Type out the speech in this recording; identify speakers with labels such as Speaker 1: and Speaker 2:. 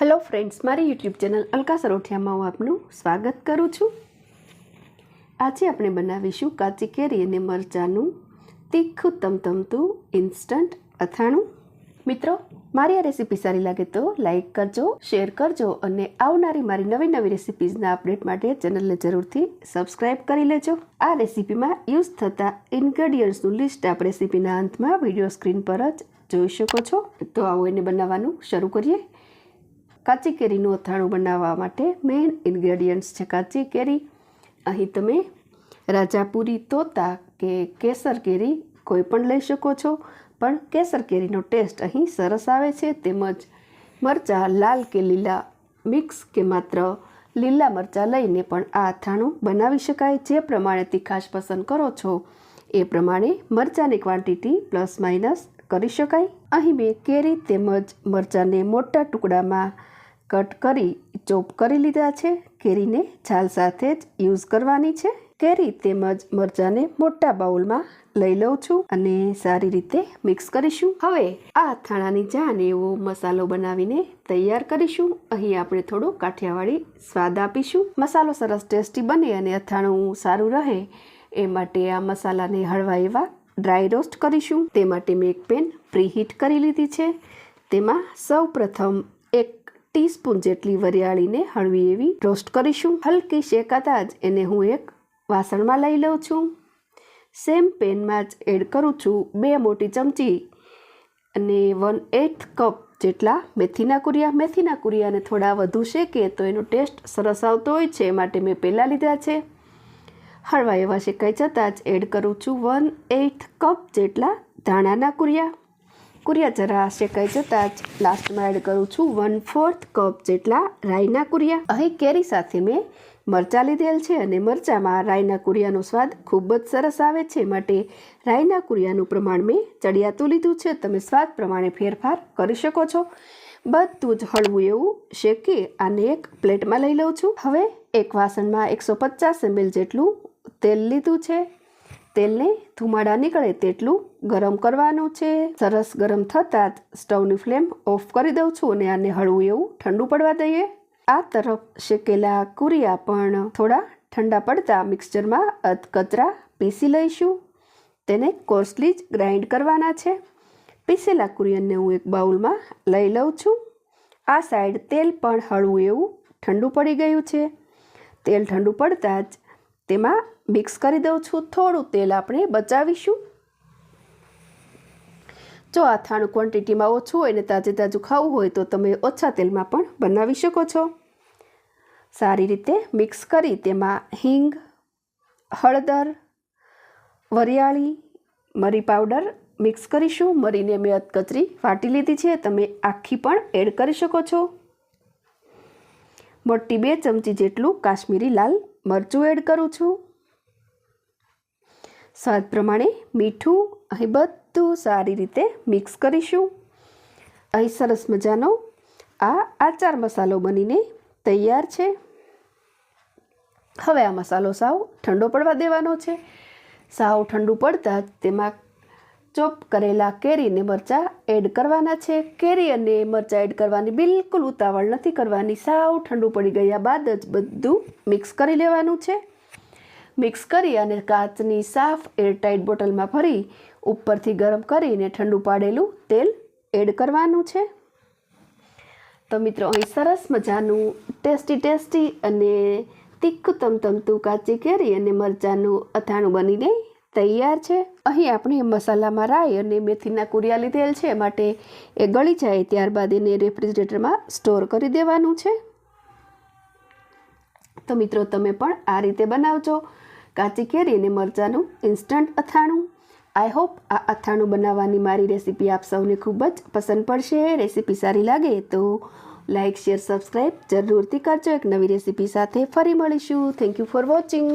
Speaker 1: Hello friends, मारी YouTube channel Alka Sarothiya में हूँ आपनु स्वागत करूँ छूँ। आज આપણે બનાવીશું કાચી કેરી અને મરચાંનું તીખું તમતમતું ઇન્સ્ટન્ટ અથાણું। મિત્રો, મારી આ રેસીપી સારી લાગે તો લાઈક કરજો, શેર કરજો અને આવનારી મારી નવી રેસીપીઝના અપડેટ માટે ચેનલને જરૂરથી સબસ્ક્રાઇબ કરી લેજો। આ રેસીપીમાં યુઝ થતા ઇન્ગ્રેડિયન્ટ્સનું લિસ્ટ આપ રેસીપીના અંતમાં વિડીયો સ્ક્રીન પર જ જોઈ શકો છો। તો આવો એને બનાવવાનું શરૂ કરીએ। કાચી કેરીનું અથાણું બનાવવા માટે મેઇન ઇન્ગ્રેડિયન્ટ્સ છે કાચી કેરી। અહીં તમે રાજાપુરી તોતા કે કેસર કેરી કોઈ પણ લઈ શકો છો, પણ કેસર કેરીનો ટેસ્ટ અહીં સરસ આવે છે। તેમજ મરચાં લાલ કે લીલા મિક્સ કે માત્ર લીલા મરચાં લઈને પણ આ અથાણું બનાવી શકાય। જે પ્રમાણે તીખાશ પસંદ કરો છો એ પ્રમાણે મરચાંની ક્વોન્ટિટી પ્લસ માઇનસ કરી શકાય। અહીં મેં કેરી તેમજ મરચાંને મોટા ટુકડામાં કટ કરી ચોપ કરી લીધા છે। કેરીને છાલ સાથે જ યુઝ કરવાની છે। કેરી તેમજ મરચાંને મોટા બાઉલમાં લઈ લઉં છું અને સારી રીતે મિક્સ કરીશું। હવે આ અથાણાની જાન એવો મસાલો બનાવીને તૈયાર કરીશું। અહીં આપણે થોડો કાઠિયાવાડી સ્વાદ આપીશું। મસાલો સરસ ટેસ્ટી બને અને અથાણું સારું રહે એ માટે આ મસાલાને હળવા એવા ડ્રાય રોસ્ટ કરીશું। તે માટે મેં એક પેન પ્રીહીટ કરી લીધી છે। તેમાં સૌ પ્રથમ 1 ટીસ્પૂન જેટલી વરિયાળીને હળવી એવી રોસ્ટ કરીશું। હલકી શેકાતા જ એને હું એક વાસણમાં લઈ લઉં છું। સેમ પેનમાં જ એડ કરું છું 2 મોટી ચમચી અને 1/8 કપ જેટલા મેથીના કુરિયા। મેથીના કુરિયાને થોડા વધુ શેકે તો એનો ટેસ્ટ સરસ આવતો હોય છે, માટે મેં પહેલાં લીધા છે। હળવા એવા શેકાઈ જતાં જ એડ કરું છું 1/8 કપ જેટલા ધાણાના કુરિયા। કુરિયા જરા શેકાઈ જતાં જ લાસ્ટમાં એડ કરું છું 1/4 કપ જેટલા રાઈના કુરિયા। અહીં કેરી સાથે મેં મરચાં લીધેલ છે અને મરચાંમાં રાઈના કુરિયાનો સ્વાદ ખૂબ જ સરસ આવે છે, માટે રાઈના કુરિયાનું પ્રમાણ મેં ચડિયાતું લીધું છે। તમે સ્વાદ પ્રમાણે ફેરફાર કરી શકો છો। બધું જ હળવું એવું શેકી આને એક પ્લેટમાં લઈ લઉં છું। હવે એક વાસણમાં 150 ml જેટલું તેલ લીધું છે। તેલને ધુમાડા નીકળે તેટલું ગરમ કરવાનું છે। સરસ ગરમ થતાં જ સ્ટવની ફ્લેમ ઓફ કરી દઉં છું અને આને હળવું એવું ઠંડુ પડવા દઈએ। આ તરફ શેકેલા કુરિયા પણ થોડા ઠંડા પડતા મિક્સચરમાં અધકચરા પીસી લઈશું। તેને કોર્સલી જ ગ્રાઇન્ડ કરવાના છે। પીસેલા કુરિયાને હું એક બાઉલમાં લઈ લઉં છું। આ સાઈડ તેલ પણ હળવું એવું ઠંડુ પડી ગયું છે। તેલ ઠંડુ પડતાં જ તેમાં મિક્સ કરી દઉં છું। થોડું તેલ આપણે બચાવીશું। જો અથાણું ક્વોન્ટિટીમાં ઓછું હોય ને તાજું ખાવું હોય તો તમે ઓછા તેલમાં પણ બનાવી શકો છો। સારી રીતે મિક્સ કરી તેમાં હિંગ, હળદર, વરિયાળી, મરી પાવડર મિક્સ કરીશું। મરીને મેં અધકચરી વાટી લીધી છે, તમે આખી પણ એડ કરી શકો છો। મોટી 2 ચમચી જેટલું કાશ્મીરી લાલ મરચું એડ કરું છું। સ્વાદ પ્રમાણે મીઠું। અહીં બધું સારી રીતે મિક્સ કરીશું। અહીં સરસ મજાનો આ આચાર મસાલો બનીને તૈયાર છે। હવે આ મસાલો સાવ ઠંડો પડવા દેવાનો છે। સાવ ઠંડુ પડતાં જ તેમાં ચોપ કરેલા કેરી અને મરચાં એડ કરવાના છે। કેરી અને મરચાં એડ કરવાની બિલકુલ ઉતાવળ નથી કરવાની। સાવ ઠંડુ પડી ગયા બાદ જ બધું મિક્સ કરી લેવાનું છે। મિક્સ કરી અને કાચની સાફ એરટાઇટ બોટલમાં ભરી ઉપરથી ગરમ કરીને ઠંડુ પાડેલું તેલ એડ કરવાનું છે। તો મિત્રો, અહીં સરસ મજાનું ટેસ્ટી અને તીખું તમતમતું કાચી કેરી અને મરચાંનું અથાણું બનીને તૈયાર છે। અહીં આપણે મસાલામાં રાઈ અને મેથીના કુરિયા લીધેલ છે, માટે એ ગળી જાય ત્યારબાદ એને રેફ્રિજરેટરમાં સ્ટોર કરી દેવાનું છે। તો મિત્રો, તમે પણ આ રીતે બનાવજો કાચી કેરી અને મરચાંનું ઇન્સ્ટન્ટ અથાણું। આઈ હોપ આ અથાણું બનાવવાની મારી રેસીપી આપ સૌને ખૂબ જ પસંદ પડશે। રેસીપી સારી લાગે તો લાઇક, શેર, સબસ્ક્રાઈબ જરૂરથી કરજો। એક નવી રેસીપી સાથે ફરી મળીશું। Thank you for watching.